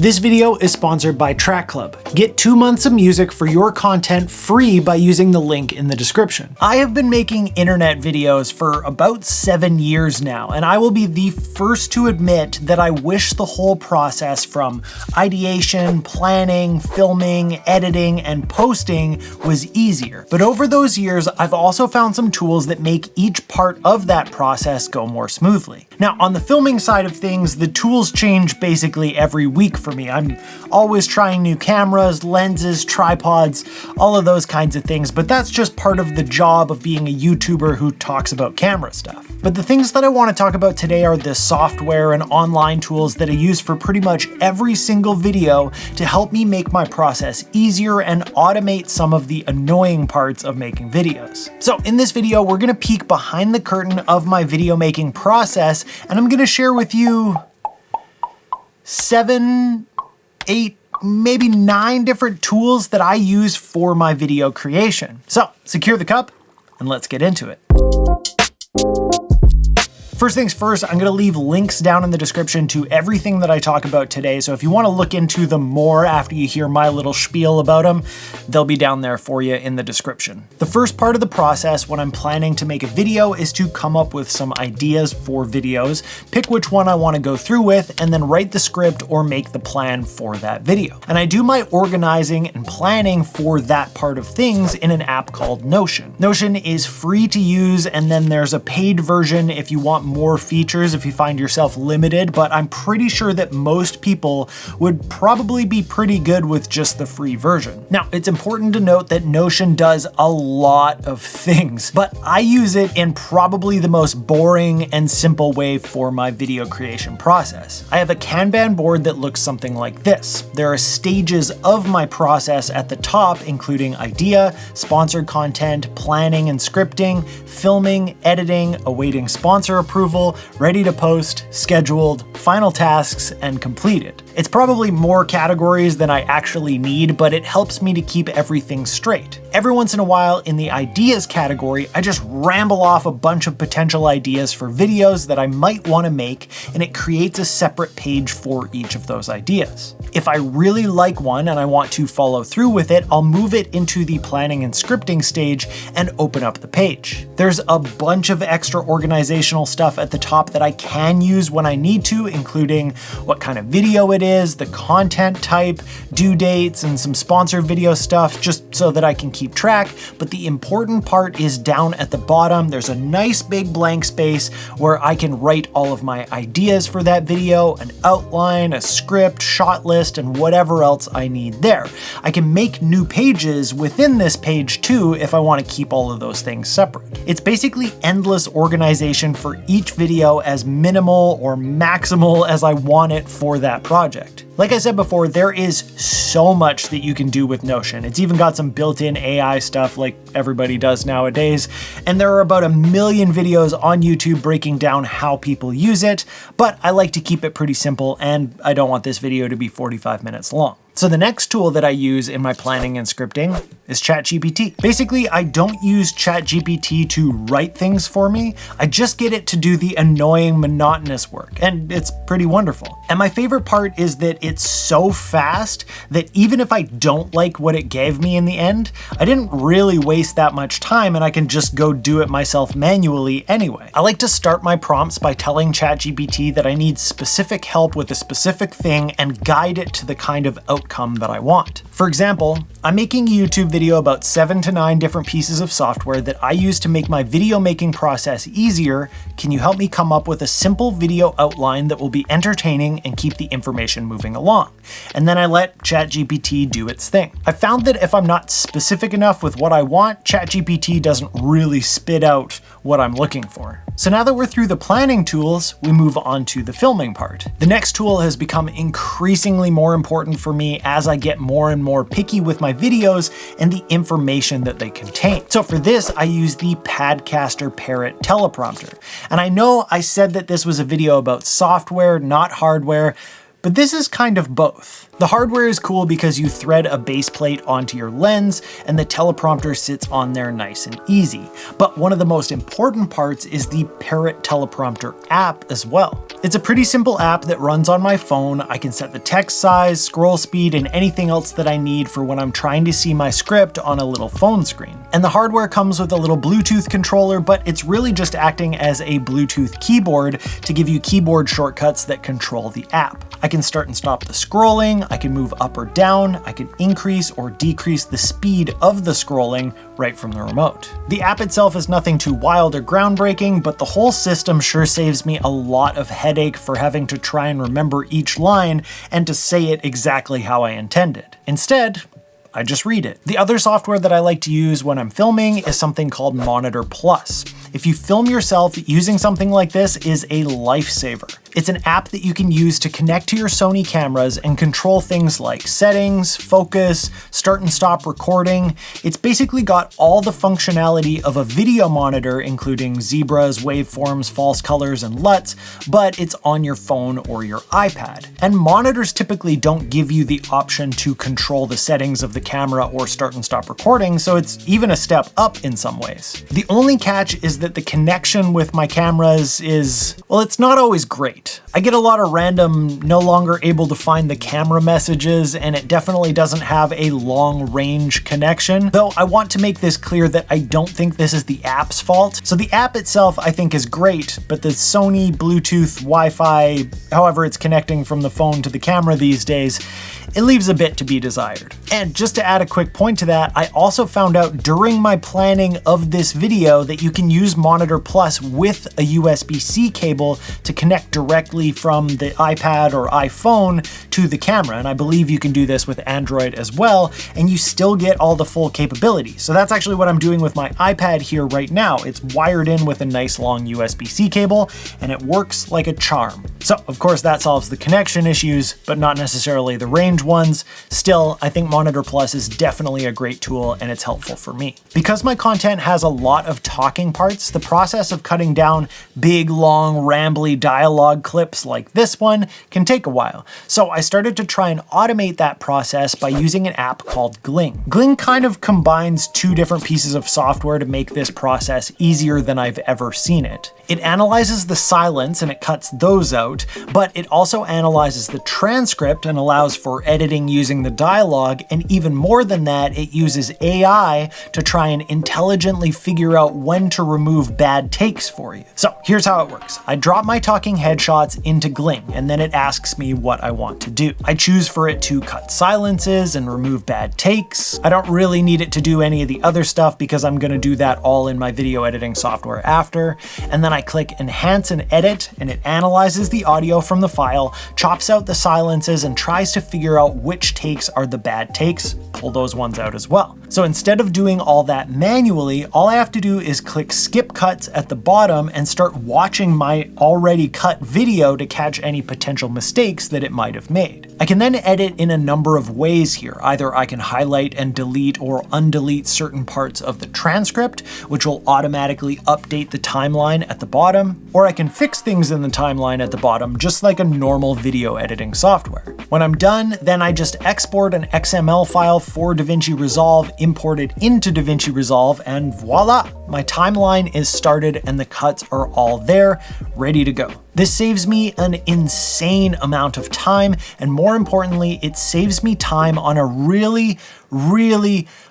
This video is sponsored by Track Club. Get 2 months of music for your content free by using the link in the description. I have been making internet videos for about 7 years now, and I will be the first to admit that I wish the whole process from ideation, planning, filming, editing, and posting was easier. But over those years, I've also found some tools that make each part of that process go more smoothly. Now, on the filming side of things, the tools change basically every week for me. I'm always trying new cameras, lenses, tripods, all of those kinds of things, but that's just part of the job of being a YouTuber who talks about camera stuff. But the things that I want to talk about today are the software and online tools that I use for pretty much every single video to help me make my process easier and automate some of the annoying parts of making videos. So in this video, we're going to peek behind the curtain of my video making process, and I'm going to share with you 7, 8, maybe 9 different tools that I use for my video creation. So secure the cup and let's get into it. First things first, I'm going to leave links down in the description to everything that I talk about today, so if you want to look into them more after you hear my little spiel about them, they'll be down there for you in the description. The first part of the process when I'm planning to make a video is to come up with some ideas for videos, pick which one I want to go through with, and then write the script or make the plan for that video. And I do my organizing and planning for that part of things in an app called Notion. Notion is free to use, and then there's a paid version if you want more features if you find yourself limited, but I'm pretty sure that most people would probably be pretty good with just the free version. Now, it's important to note that Notion does a lot of things, but I use it in probably the most boring and simple way for my video creation process. I have a Kanban board that looks something like this. There are stages of my process at the top, including idea, sponsored content, planning and scripting, filming, editing, awaiting sponsor approval, ready to post, scheduled, final tasks, and completed. It's probably more categories than I actually need, but it helps me to keep everything straight. Every once in a while in the ideas category, I just ramble off a bunch of potential ideas for videos that I might want to make, and it creates a separate page for each of those ideas. If I really like one and I want to follow through with it, I'll move it into the planning and scripting stage and open up the page. There's a bunch of extra organizational stuff at the top that I can use when I need to, including what kind of video it is, the content type, due dates, and some sponsored video stuff, just so that I can keep track. But the important part is down at the bottom. There's a nice big blank space where I can write all of my ideas for that video, an outline, a script, shot list, and whatever else I need there. I can make new pages within this page too if I want to keep all of those things separate. It's basically endless organization for each video, as minimal or maximal as I want it for that project. Like I said before, there is so much that you can do with Notion. It's even got some built-in AI stuff like everybody does nowadays, and there are about 1 million videos on YouTube breaking down how people use it, but I like to keep it pretty simple, and I don't want this video to be 45 minutes long. So the next tool that I use in my planning and scripting is ChatGPT. Basically, I don't use ChatGPT to write things for me. I just get it to do the annoying, monotonous work, and it's pretty wonderful. And my favorite part is that it's so fast that even if I don't like what it gave me in the end, I didn't really waste that much time and I can just go do it myself manually anyway. I like to start my prompts by telling ChatGPT that I need specific help with a specific thing and guide it to the kind of outcome that I want. For example, I'm making a YouTube video about 7 to 9 different pieces of software that I use to make my video making process easier. Can you help me come up with a simple video outline that will be entertaining and keep the information moving along? And then I let ChatGPT do its thing. I found that if I'm not specific enough with what I want, ChatGPT doesn't really spit out what I'm looking for. So now that we're through the planning tools, we move on to the filming part. The next tool has become increasingly more important for me as I get more and more picky with my videos and the information that they contain. So for this, I use the Padcaster Parrot teleprompter. And I know I said that this was a video about software, not hardware, But this is kind of both. The hardware is cool because you thread a base plate onto your lens and the teleprompter sits on there nice and easy. But one of the most important parts is the Parrot teleprompter app as well. It's a pretty simple app that runs on my phone. I can set the text size, scroll speed, and anything else that I need for when I'm trying to see my script on a little phone screen. And the hardware comes with a little Bluetooth controller, but it's really just acting as a Bluetooth keyboard to give you keyboard shortcuts that control the app. I can start and stop the scrolling, I can move up or down, I can increase or decrease the speed of the scrolling right from the remote. The app itself is nothing too wild or groundbreaking, but the whole system sure saves me a lot of headache for having to try and remember each line and to say it exactly how I intended. Instead, I just read it. The other software that I like to use when I'm filming is something called Monitor Plus. If you film yourself, using something like this is a lifesaver. It's an app that you can use to connect to your Sony cameras and control things like settings, focus, start and stop recording. It's basically got all the functionality of a video monitor, including zebras, waveforms, false colors, and Luts, but it's on your phone or your iPad. And monitors typically don't give you the option to control the settings of the camera or start and stop recording, so it's even a step up in some ways. The only catch is that the connection with my cameras is, well, it's not always great. I get a lot of random no longer able to find the camera messages, and it definitely doesn't have a long range connection. Though I want to make this clear that I don't think this is the app's fault. So the app itself I think is great, but the Sony Bluetooth Wi-Fi, however it's connecting from the phone to the camera these days, it leaves a bit to be desired. And just to add a quick point to that, I also found out during my planning of this video that you can use Monitor Plus with a USB-C cable to connect directly from the iPad or iPhone to the camera. And I believe you can do this with Android as well, and you still get all the full capability. So that's actually what I'm doing with my iPad here right now. It's wired in with a nice long USB-C cable, and it works like a charm. So of course that solves the connection issues, but not necessarily the range ones. Still, I think Monitor Plus is definitely a great tool and it's helpful for me. Because my content has a lot of talking parts, the process of cutting down big, long, rambly dialogue clips like this one can take a while. So I started to try and automate that process by using an app called Gling. Gling kind of combines two different pieces of software to make this process easier than I've ever seen it. It analyzes the silence and it cuts those out, but it also analyzes the transcript and allows for editing using the dialogue, and even more than that, it uses AI to try and intelligently figure out when to remove bad takes for you. So here's how it works. I drop my talking headshots into Gling, and then it asks me what I want to do. I choose for it to cut silences and remove bad takes. I don't really need it to do any of the other stuff because I'm gonna do that all in my video editing software after. And then I click Enhance and Edit, and it analyzes the audio from the file, chops out the silences, and tries to figure out which takes are the bad takes, pull those ones out as well. So instead of doing all that manually, all I have to do is click skip cuts at the bottom and start watching my already cut video to catch any potential mistakes that it might have made. I can then edit in a number of ways here. Either I can highlight and delete or undelete certain parts of the transcript, which will automatically update the timeline at the bottom, or I can fix things in the timeline at the bottom just like a normal video editing software. When I'm done, then I just export an XML file for DaVinci Resolve, import it into DaVinci Resolve, and voila! My timeline is started and the cuts are all there, ready to go. This saves me an insane amount of time, and more importantly, it saves me time on a really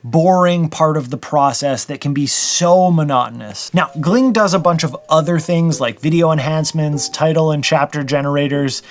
boring part of the process that can be so monotonous. Now, Gling does a bunch of other things like video enhancements, title and chapter generators,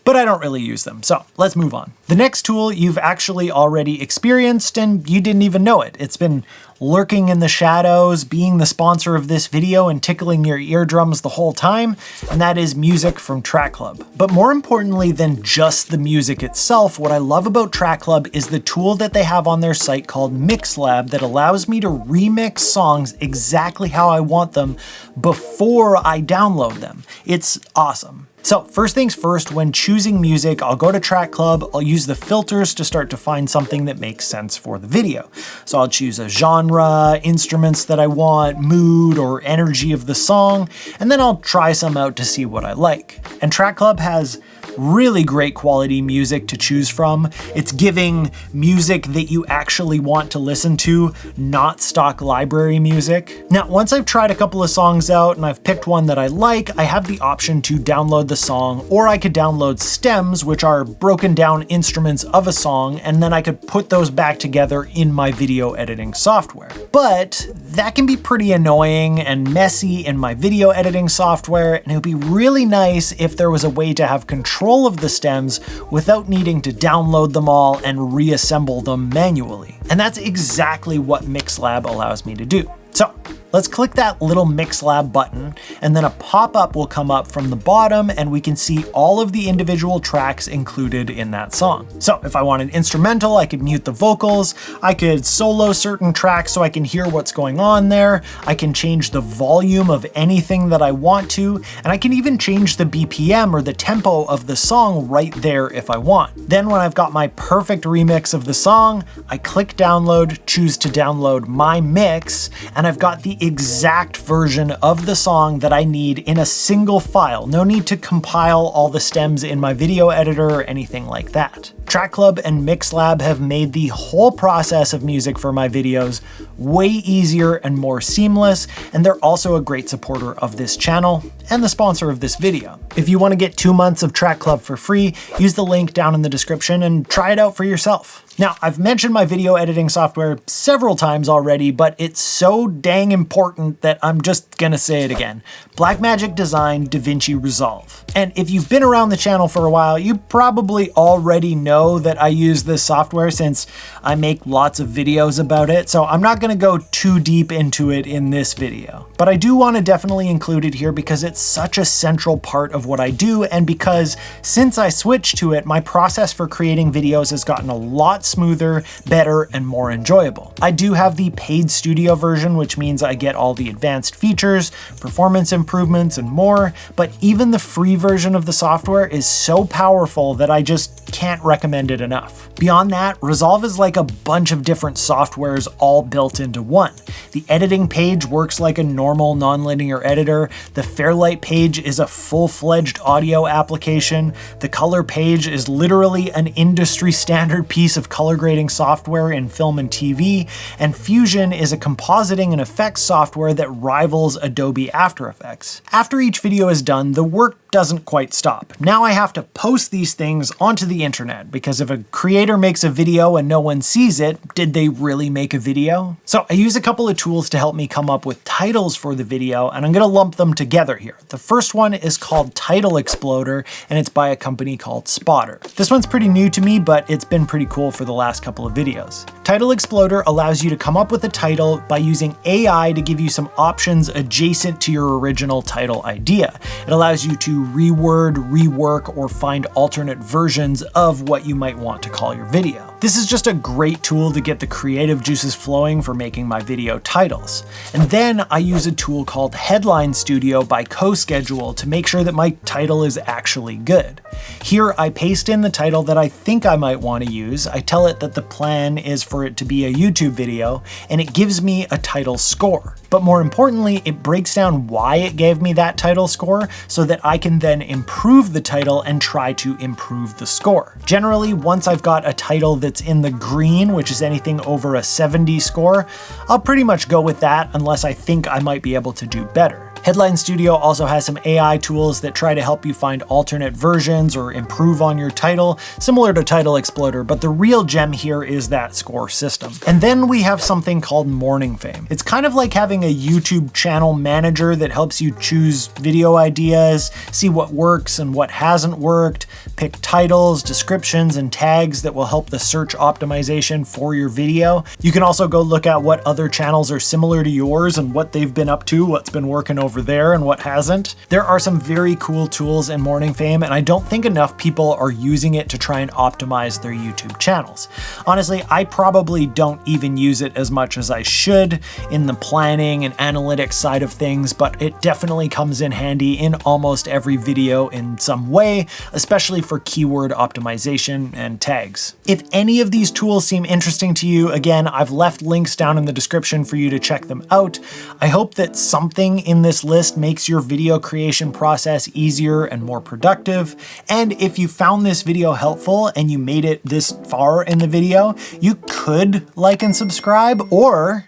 but I don't really use them, so let's move on. The next tool you've actually already experienced and you didn't even know it. It's been lurking in the shadows, being the sponsor of this video and tickling your eardrums the whole time, and that is music from Track Club. But more importantly than just the music itself, what I love about Track Club is the tool that they have on their site called MixLab that allows me to remix songs exactly how I want them before I download them. It's awesome. So first things first, when choosing music, I'll go to Track Club, I'll use the filters to start to find something that makes sense for the video. So I'll choose a genre, instruments that I want, mood or energy of the song, and then I'll try some out to see what I like. And Track Club has really great quality music to choose from. It's giving music that you actually want to listen to, not stock library music. Now, once I've tried a couple of songs out and I've picked one that I like, I have the option to download the song, or I could download stems, which are broken down instruments of a song, and then I could put those back together in my video editing software. But that can be pretty annoying and messy in my video editing software, and it would be really nice if there was a way to have control of the stems without needing to download them all and reassemble them manually. And that's exactly what MixLab allows me to do. So let's click that little MixLab button, and then a pop-up will come up from the bottom and we can see all of the individual tracks included in that song. So if I want an instrumental, I could mute the vocals, I could solo certain tracks so I can hear what's going on there, I can change the volume of anything that I want to, and I can even change the BPM or the tempo of the song right there if I want. Then when I've got my perfect remix of the song, I click download, choose to download my mix, and I've got the exact version of the song that I need in a single file. No need to compile all the stems in my video editor or anything like that. Track Club and MixLab have made the whole process of music for my videos way easier and more seamless, and they're also a great supporter of this channel and the sponsor of this video. If you want to get 2 months of Track Club for free, use the link down in the description and try it out for yourself. Now, I've mentioned my video editing software several times already, but it's so dang important that I'm just gonna say it again. Blackmagic Design DaVinci Resolve. And if you've been around the channel for a while, you probably already know that I use this software since I make lots of videos about it, so I'm not gonna go too deep into it in this video. But I do want to definitely include it here because it's such a central part of what I do, and because since I switched to it, my process for creating videos has gotten a lot smoother, better, and more enjoyable. I do have the paid studio version, which means I get all the advanced features, performance improvements, and more, but even the free version of the software is so powerful that I just can't recommend it enough. Beyond that, Resolve is like a bunch of different softwares all built into one. The editing page works like a normal nonlinear editor, the Fairlight page is a full-fledged audio application, the color page is literally an industry standard piece of color grading software in film and TV, and Fusion is a compositing and effects software that rivals Adobe After Effects. After each video is done, the work doesn't quite stop. Now I have to post these things onto the internet, because if a creator makes a video and no one sees it, did they really make a video? So I use a couple of tools to help me come up with titles for the video, and I'm gonna lump them together here. The first one is called Title Exploder, and it's by a company called Spotter. This one's pretty new to me, but it's been pretty cool for the last couple of videos. Title Exploder allows you to come up with a title by using AI to give you some options adjacent to your original title idea. It allows you to reword, rework, or find alternate versions of what you might want to call your video. This is just a great tool to get the creative juices flowing for making my video titles. And then I use a tool called Headline Studio by CoSchedule to make sure that my title is actually good. Here I paste in the title that I think I might want to use, I tell it that the plan is for it to be a YouTube video, and it gives me a title score. But more importantly, it breaks down why it gave me that title score so that I can then improve the title and try to improve the score. Generally, once I've got a title that's in the green, which is anything over a 70 score, I'll pretty much go with that unless I think I might be able to do better. Headline Studio also has some AI tools that try to help you find alternate versions or improve on your title, similar to Title Exploder, but the real gem here is that score system. And then we have something called Morning Fame. It's kind of like having a YouTube channel manager that helps you choose video ideas, see what works and what hasn't worked, pick titles, descriptions, and tags that will help the search optimization for your video. You can also go look at what other channels are similar to yours and what they've been up to, what's been working over there and what hasn't. There are some very cool tools in Morning Fame, and I don't think enough people are using it to try and optimize their YouTube channels. Honestly, I probably don't even use it as much as I should in the planning and analytics side of things, but it definitely comes in handy in almost every video in some way, especially for keyword optimization and tags. If any of these tools seem interesting to you, again, I've left links down in the description for you to check them out. I hope that something in this list makes your video creation process easier and more productive. And if you found this video helpful and you made it this far in the video, you could like and subscribe, or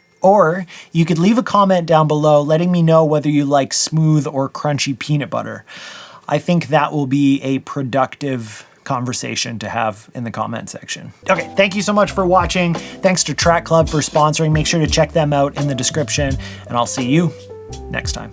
you could leave a comment down below letting me know whether you like smooth or crunchy peanut butter. I think that will be a productive conversation to have in the comment section. Okay, thank you so much for watching. Thanks to Track Club for sponsoring. Make sure to check them out in the description, and I'll see you next time.